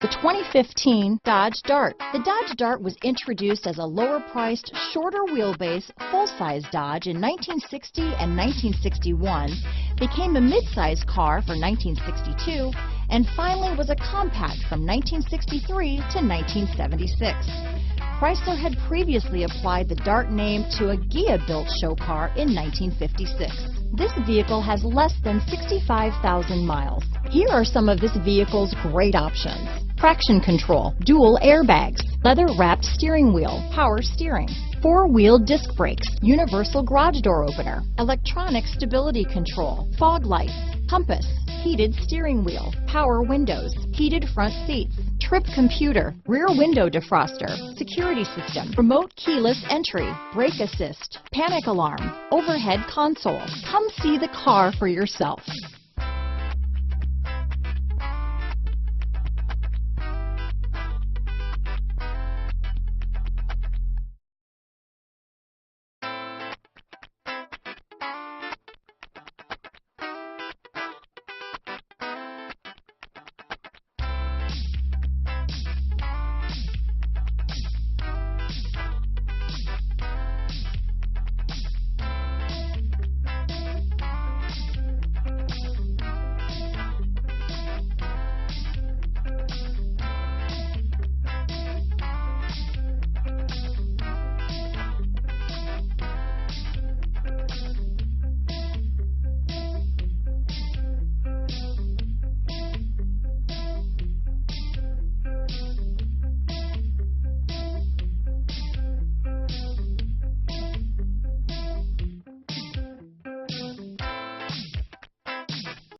The 2015 Dodge Dart. The Dodge Dart was introduced as a lower-priced, shorter wheelbase, full-size Dodge in 1960 and 1961, became a mid-size car for 1962, and finally was a compact from 1963 to 1976. Chrysler had previously applied the Dart name to a Ghia-built show car in 1956. This vehicle has less than 65,000 miles. Here are some of this vehicle's great options: traction control, dual airbags, leather-wrapped steering wheel, power steering, four-wheel disc brakes, universal garage door opener, electronic stability control, fog lights, compass, heated steering wheel, power windows, heated front seats, trip computer, rear window defroster, security system, remote keyless entry, brake assist, panic alarm, overhead console. Come see the car for yourself.